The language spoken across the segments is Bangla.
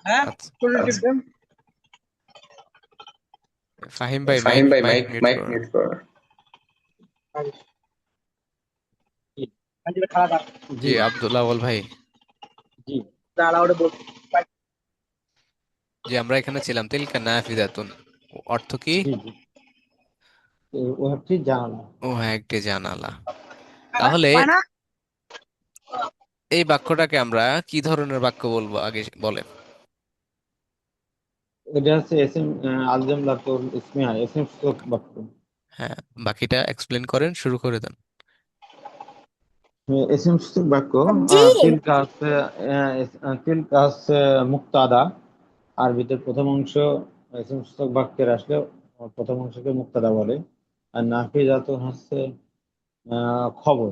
হ্যাঁ, আচ্ছা, চলে টিপবেন। ফাহিম ভাই মাইক ফাহিম ভাই মাইক মাইক মিউট মাইক করুন। মিউট করুন। জি, যেটা খারাপ জি জি আব্দুল্লাহ আউয়াল ভাই। জি তাহলে ওটা বলছি। জি আমরা এখানে ছিলাম তিলকা নাফিদাতুন, অর্থ কি? জি জি ওয়েবটি জানান। ও হ্যাঁ, একটি জানালা। তাহলে হয় না। এই বাক্যটাকে আমরা কি ধরনের বাক্য বলবো আগে বলেন। এটা হচ্ছে এসএম আলজাম লাতুল ইসমিয়া এসএম স্ট্রোক বাক্য। হ্যাঁ, বাকিটা এক্সপ্লেন করেন, শুরু করে দেন। এসএম স্ট্রোক বাক্য জি। তিলকা হচ্ছে মুক্তাদা। আরবিতে প্রথম অংশ এসএম স্ট্রোক বাক্যের আসলে প্রথম অংশকে মুক্তাদা বলে। আর নাফিজাতুন হচ্ছে খবর।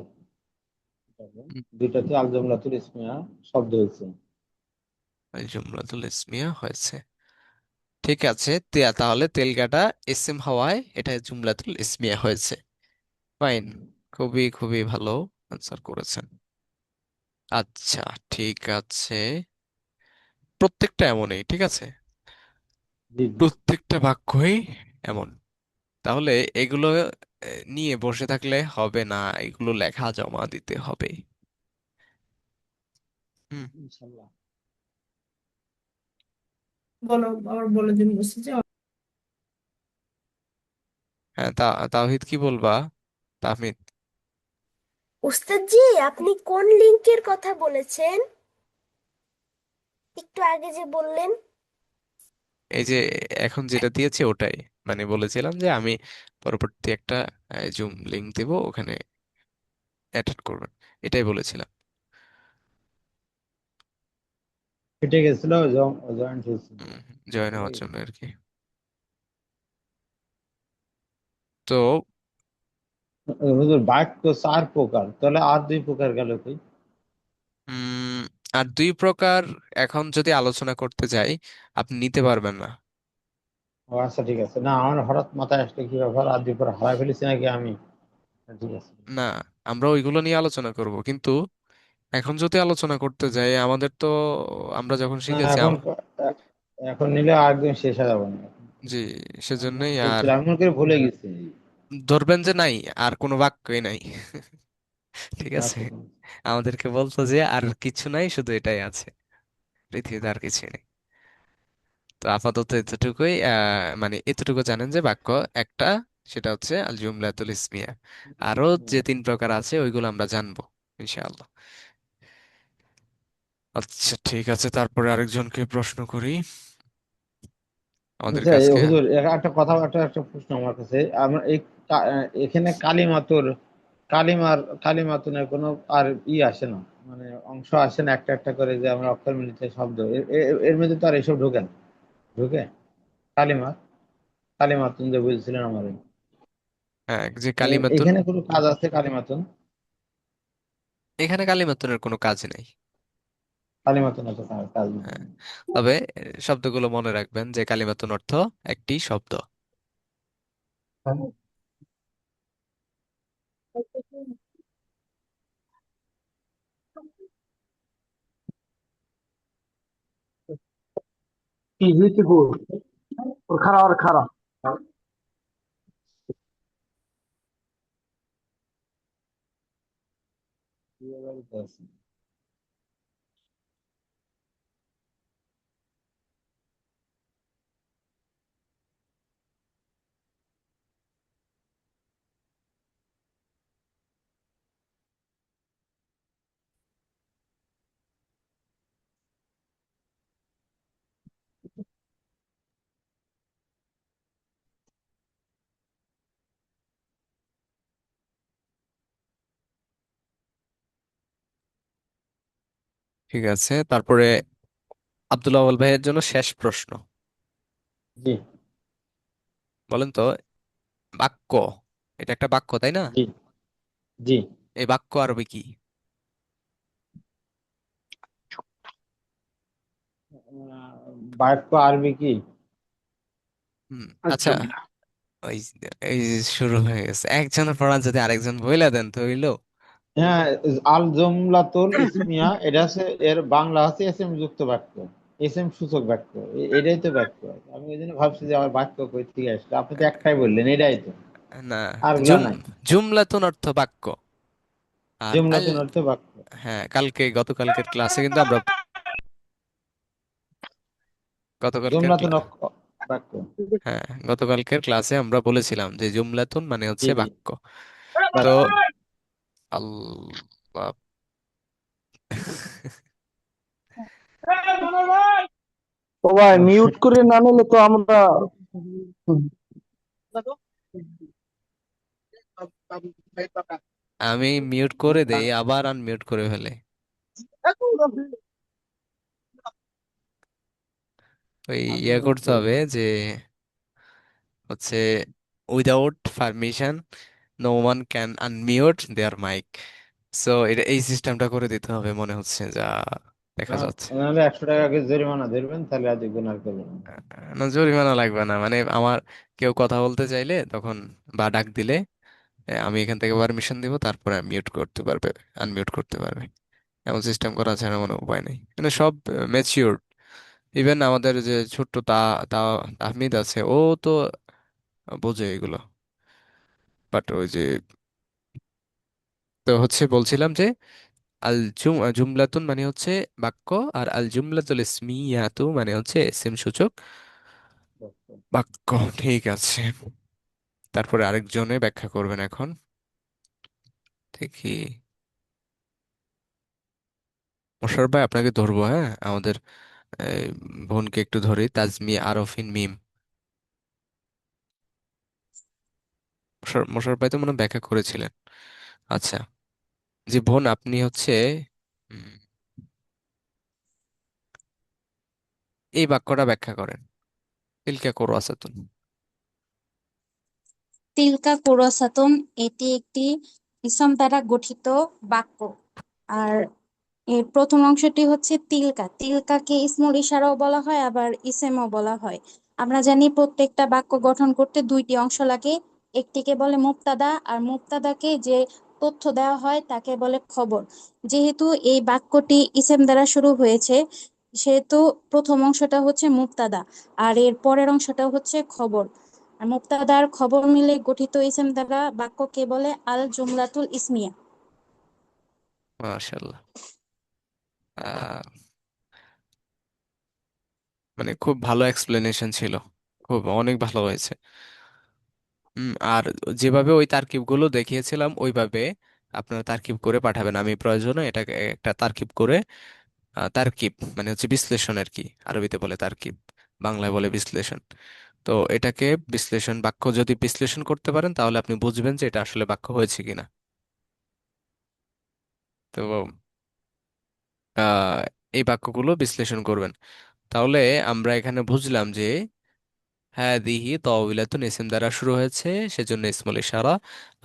হুম, দুইটাতে আলজাম লাতুল ইসমিয়া শব্দ হয়েছে। এই জুমলাতুল ইসমিয়া হয়েছে। ঠিক আছে, তাহলে তেলকাটা ইসিম হওয়ায় এটা জুমলাতুল ইসমিয়া হয়েছে। ফাইন, খুবই খুবই ভালো আনসার করেছেন। আচ্ছা, ঠিক আছে, প্রত্যেকটা এমনই, ঠিক আছে, জি জি। প্রত্যেকটা বাক্যই এমন। তাহলে এগুলো নিয়ে বসে থাকলে হবে না, এগুলো লেখা জমা দিতে হবে। হুম। ইনশাল্লাহ। বলো, আবার বলে দিন, বলছি যে হ্যাঁ, তাওহিদ কি বলবা? তাহমিদ? উস্তাদ জি, আপনি কোন লিংকের কথা বলেছেন? একটু আগে যে বললেন। এই যে এখন যেটা দিয়েছে ওটাই, মানে বলেছিলাম যে আমি পরবর্তী একটা জুম লিংক দেব, ওখানে অ্যাটেন্ড করবেন, এটাই বলেছিলাম। কেটে গেছিল, জয়েন্ট হয়েছিল। জয়েন হওয়ার এই, জন্য আর কি। তো হুজুর বাক্য চার প্রকার, তাহলে আর দুই প্রকার গেল কি? উম আর দুই প্রকার এখন যদি আলোচনা করতে যাই আপনি নিতে পারবেন না। ও আচ্ছা ঠিক আছে, না আমার হঠাৎ মাথায় আসলে কি ব্যাপার, আর দুই পর হারাই ফেলেছি নাকি আমি। ঠিক আছে। না, আমরা ওইগুলো নিয়ে আলোচনা করব, কিন্তু এখন যদি আলোচনা করতে যাই আমাদের তো, আমরা যখন না শিখেছি এখন এখন নিলে একদম শেষ হয়ে যাবো না। জি, আমি মনে সেজন্যই আর করছিলাম, আমি মনে করে ভুলে গেছি। ধরবেন যে নাই, আর কোনো বাক্যই নাই। ঠিক আছে, আচ্ছা ঠিক আছে। আমাদেরকে বলতো যে আর কিছু নাই, শুধু এটাই আছে, পৃথিবীতে আর কিছু নেই। তো আপাতত এতটুকুই, মানে এতটুকু জানেন যে বাক্য একটা, সেটা হচ্ছে আল জুমলাতুল ইসমিয়া। আরো যে তিন প্রকার আছে ওইগুলো আমরা জানবো ইনশাআল্লাহ। আচ্ছা, ঠিক আছে, তারপরে আরেকজনকে প্রশ্ন করি, আমাদের আচ্ছা কাছকে। হুজুর, একটা কথা, একটা প্রশ্ন আমার কাছে। আমরা এই এখানে কালিমাতুর কালিমাতুনের কোনো আর আসে না, মানে অংশ আসে না, একটা একটা করে যে আমরা অক্ষর মিলিত শব্দ এর মধ্যে তো আর এসব ঢোকে না। ঢোকে কালিমা কালিমাতুন যে বলছিলেন আমার। হ্যাঁ, যে কালিমাতুন, এখানে কোনো কাজ আছে কালিমাতুন? এখানে কালিমাতুনের কোনো কাজ নেই। কালিমাতুন আছে, কাজ নেই। হ্যাঁ, তবে শব্দগুলো মনে রাখবেন যে কালিমাতুন অর্থ একটি শব্দ। Easy to go. और खरा और खरा। ঠিক আছে, তারপরে আব্দুল্লাহ আউয়াল ভাইয়ের জন্য শেষ প্রশ্ন। জি বলেন তো, বাক্য, এটা একটা বাক্য তাই না? জি জি। এই বাক্য আরবি কি? বাক্য আরবি কি? আচ্ছা, ওই এই যে শুরু হয়ে গেছে, একজনের পড়া যদি আরেকজন বইলা দেন তো হইলো। হ্যাঁ, আল জুমলাতুল ইসমিয়া এটা হচ্ছে, এর বাংলা হচ্ছে এসএম যুক্ত বাক্য। এস এম সূচক বাক্য, এটাই তো বাক্য। আমি ওই জন্য ভাবছি যে আমার বাক্য কই থেকে আসলো, আপনি তো একটাই বললেন, এটাই তো, না, আরগুলা জুম নাই। জুমলাতুন অর্থ বাক্য। আর আল, জুমলাতুন অর্থ বাক্য। হ্যাঁ, গতকালকের ক্লাসে কিন্তু আমরা, গতকালকের জুমলাতুন ক্লা- বাক্য। হ্যাঁ, গতকালকের ক্লাসে আমরা বলেছিলাম যে জুমলাতুন মানে জি হচ্ছে জি, বাক্য। তো বাক্য। আল্লাহ, ও ভাই, মিউট করে না নিলে তো আমরা আমি মিউট করে দেই আবার আনমিউট করে ফেলে। ওই করতে হবে যে হচ্ছে without permission no one can unmute their mike. So এটা এই সিস্টেমটা করে দিতে হবে মনে হচ্ছে, যা দেখা যাচ্ছে। নাহলে 100 টাকা করে জরিমানা ধরবেন, তাহলে আর দেখবেন আর করবেন না। না, জরিমানা লাগবে না, মানে আমার কেউ কথা বলতে চাইলে তখন বা ডাক দিলে আমি এখান থেকে পারমিশন দিব, তারপরে মিউট করতে পারবে, আনমিউট করতে পারবে। এমন সিস্টেম করা ছাড়া কোনো উপায় নেই, মানে সব ম্যাচিওর। ইভেন আমাদের যে ছোট্ট তা তাহমিদ আছে, ও তো বোঝে এগুলো। বাট ওই যে, তো হচ্ছে বলছিলাম যে জুমলাতুন মানে হচ্ছে বাক্য, আর আল জুমলাতুল ইসমিয়াতু মানে হচ্ছে ইসিম সূচক বাক্য। ঠিক আছে, তারপরে আরেকজনে ব্যাখ্যা করবেন এখন। দেখি, মোশাররফ ভাই আপনাকে ধরবো, হ্যাঁ, আমাদের এই, বোনকে একটু ধরি, তাজমি আরফিন মিম। মোশাররফ ভাই তো মনে হয় ব্যাখ্যা করেছিলেন। আচ্ছা, যে বোন আপনি হচ্ছে উম, এই বাক্যটা ব্যাখ্যা করেন, তিলকা কোরাসাতুন। তিলকা কুরসাতুন, এটি একটি ইসম দ্বারা গঠিত বাক্য। আর এর প্রথম অংশটি হচ্ছে তিলকা। তিলকাকে ইসমুল ইশারাও বলা হয়, আবার ইসেমও বলা হয়। আমরা জানি প্রত্যেকটা বাক্য গঠন করতে দুইটি অংশ লাগে। একটিকে বলে মুবতাদা, আর মুবতাদাকে যে তথ্য দেওয়া হয় তাকে বলে খবর। যেহেতু এই বাক্যটি ইসেম দ্বারা শুরু হয়েছে, সেহেতু প্রথম অংশটা হচ্ছে মুবতাদা, আর এর পরের অংশটা হচ্ছে খবর। আর মুবতাদা আর খবর মিলে গঠিত ইসেম দ্বারা বাক্যকে বলে আল জুমলাতুল ইসমিয়া। মাশাআল্লাহ। আহ, মানে খুব ভালো এক্সপ্লেনেশন ছিল, খুব অনেক ভালো হয়েছে। আর যেভাবে ওই তারকিব গুলো দেখিয়েছিলাম ওইভাবে আপনারা তারকিব করে পাঠাবেন। আমি প্রয়োজনে এটাকে একটা তারকিব করে, তারকিব মানে হচ্ছে বিশ্লেষণ আর কি, আরবিতে বলে তারকিব, বাংলায় বলে বিশ্লেষণ। তো এটাকে বিশ্লেষণ, বাক্য যদি বিশ্লেষণ করতে পারেন তাহলে আপনি বুঝবেন যে এটা আসলে বাক্য হয়েছে কিনা। তো আহ এই বাক্যগুলো বিশ্লেষণ করবেন। তাহলে আমরা এখানে বুঝলাম যে হাদিহি তাওবিলাতুন ইসিম দ্বারা শুরু হয়েছে, সেজন্য ইসমুল ইশারা।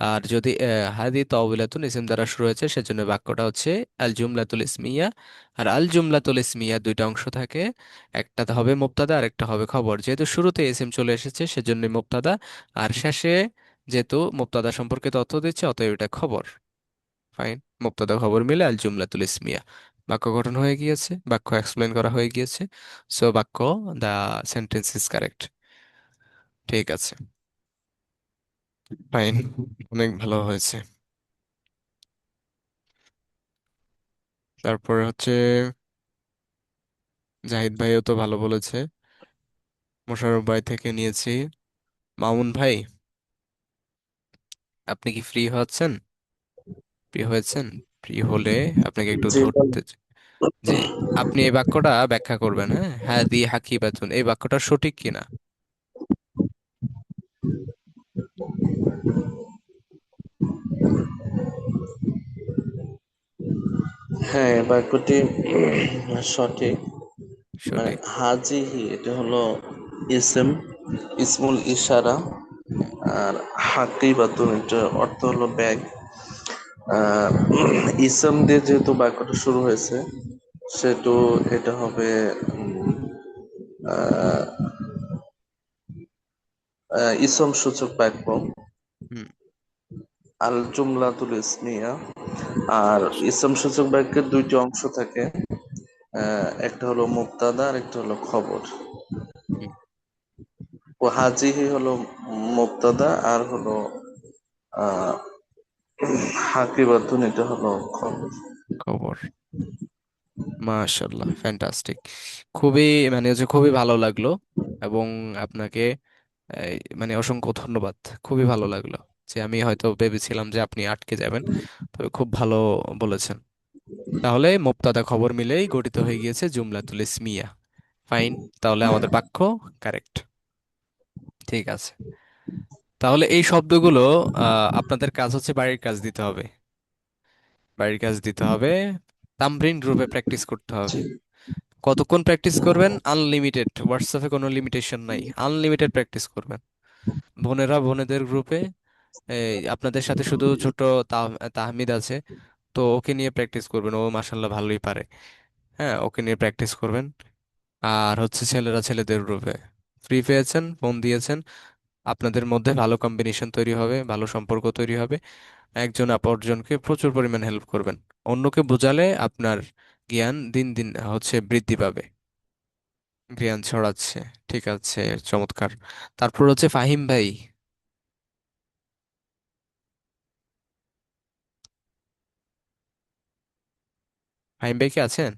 আর যদি হাদি তাওবিলাতুন ইসিম দ্বারা শুরু হয়েছে, সেজন্য বাক্যটা হচ্ছে আল জুমলাতুল ইসমিয়া। আর আল জুমলাতুল ইসমিয়া দুইটা অংশ থাকে, একটা হবে মুবতাদা আর একটা হবে খবর। যেহেতু শুরুতে ইসিম চলে এসেছে সেজন্য মুবতাদা, আর শেষে যেহেতু মুবতাদা সম্পর্কে তথ্য দিচ্ছে অতএব এটা খবর। ফাইন, মুবতাদা খবর মিলে আল জুমলাতুল ইসমিয়া। বাক্য গঠন হয়ে গিয়েছে, বাক্য এক্সপ্লেন করা হয়ে গিয়েছে। সো বাক্য, দা সেন্টেন্স ইজ কারেক্ট। ঠিক আছে, ফাইন, অনেক ভালো হয়েছে। তারপরে হচ্ছে জাহিদ ভাইও তো ভালো বলেছে। মোশাররফ ভাই থেকে নিয়েছি। মামুন ভাই, আপনি কি ফ্রি হচ্ছেন? ফ্রি হয়েছেন? ফ্রি হলে আপনাকে একটু জি ভাই। ধরতে যে আপনি এই বাক্যটা ব্যাখ্যা করবেন, হ্যাঁ, হ্যাঁ দি হাকিবাতুন, এই বাক্যটা সঠিক কিনা। হ্যাঁ, বাক্যটি সঠিক। মানে সঠিক। হাজিহি এটা হলো ইসেম, ইসমুল ইশারা। হুম, আর হাকিবাতুন এটা অর্থ হলো ব্যাগ। আহ, ইসম দিয়ে যেহেতু বাক্যটা শুরু হয়েছে, সেহেতু এটা হবে আহ, ইসম সূচক বাক্য। হুম, আল জুমলাতুল ইসমিয়া। আর মাশাআল্লাহ। ইসম সূচক বাক্যের দুইটি অংশ থাকে। একটা হলো মুবতাদা আর একটা হলো খবর। হুম, ও হাজিহি হলো মুবতাদা, আর হলো আহ হাকিবাতুন এটা হলো খবর। খবর। মাশাল্লাহ, ফ্যান্টাস্টিক। খুবই মানে হচ্ছে খুবই ভালো লাগলো, এবং আপনাকে মানে অসংখ্য ধন্যবাদ। খুবই ভালো লাগলো, যে আমি হয়তো ভেবেছিলাম যে আপনি আটকে যাবেন, তবে খুব ভালো বলেছেন। তাহলে মুবতাদা খবর মিলেই গঠিত হয়ে গিয়েছে জুমলাতুল ইসমিয়া। ফাইন, তাহলে আমাদের বাক্য কারেক্ট। ঠিক আছে, তাহলে এই শব্দগুলো আপনাদের কাজ হচ্ছে বাড়ির কাজ দিতে হবে। বাড়ির কাজ দিতে হবে, তামরিন গ্রুপে প্র্যাকটিস করতে হবে। জি। কতক্ষণ প্র্যাকটিস করবেন? আনলিমিটেড, হোয়াটসঅ্যাপে কোনো লিমিটেশন নাই, আনলিমিটেড প্র্যাকটিস করবেন। বোনেরা বোনেদের গ্রুপে, এই আপনাদের সাথে শুধু ছোট তাহমিদ আছে, তো ওকে নিয়ে প্র্যাকটিস করবেন, ও মাশাল্লাহ ভালোই পারে। হ্যাঁ, ওকে নিয়ে প্র্যাকটিস করবেন। আর হচ্ছে ছেলেরা ছেলেদের গ্রুপে, ফ্রি পেয়েছেন, ফোন দিয়েছেন, আপনাদের মধ্যে ভালো কম্বিনেশন তৈরি হবে, ভালো সম্পর্ক তৈরি হবে। একজন অপরজনকে প্রচুর পরিমাণ হেল্প করবেন। অন্যকে বোঝালে আপনার জ্ঞান দিন দিন হচ্ছে বৃদ্ধি পাবে, জ্ঞান ছড়াচ্ছে। ঠিক আছে, চমৎকার। তারপর হচ্ছে ফাহিম ভাই। ফাহিম ভাই কি আছেন?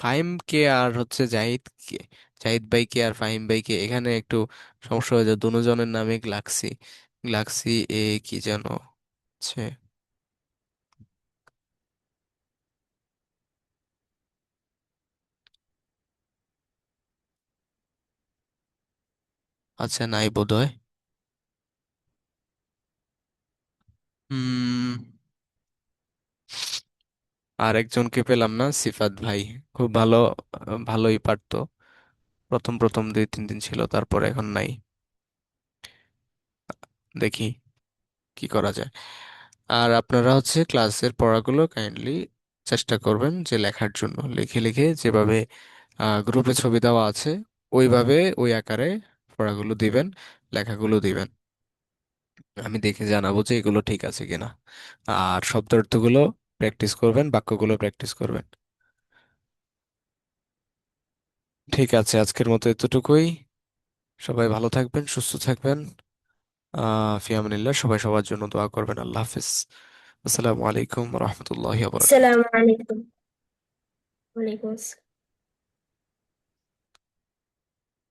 ফাহিম কে আর হচ্ছে জাহিদ কে, জাহিদ ভাই কে আর ফাহিম ভাই কে, এখানে একটু সমস্যা হয়ে যায়। দুজনের নামে গ্লাক্সি, গ্লাক্সি এ কি যেন হচ্ছে। আচ্ছা, নাই বোধহয়। হুম, আর একজনকে পেলাম না, সিফাত ভাই। খুব ভালো, ভালোই পারতো। প্রথম প্রথম 2-3 দিন ছিল, তারপর এখন নাই। দেখি কি করা যায়। আর আপনারা হচ্ছে ক্লাসের পড়াগুলো কাইন্ডলি চেষ্টা করবেন যে লেখার জন্য, লিখে লিখে যেভাবে গ্রুপে ছবি দেওয়া আছে ওইভাবে ওই আকারে পড়াগুলো দিবেন, লেখাগুলো দিবেন। আমি দেখে জানাবো যে এগুলো ঠিক আছে কিনা। আর শব্দার্থগুলো প্র্যাকটিস করবেন, বাক্যগুলো প্র্যাকটিস করবেন। ঠিক আছে, আজকের মতো এতটুকুই। সবাই ভালো থাকবেন, সুস্থ থাকবেন। ফি আমানিল্লাহ। সবাই সবার জন্য দোয়া করবেন। আল্লাহ হাফিজ। আসসালামু আলাইকুম রহমতুল্লাহি ওয়া বারাকাতুহু। আসসালামু আলাইকুম। ওয়ালাইকুম আসসালাম।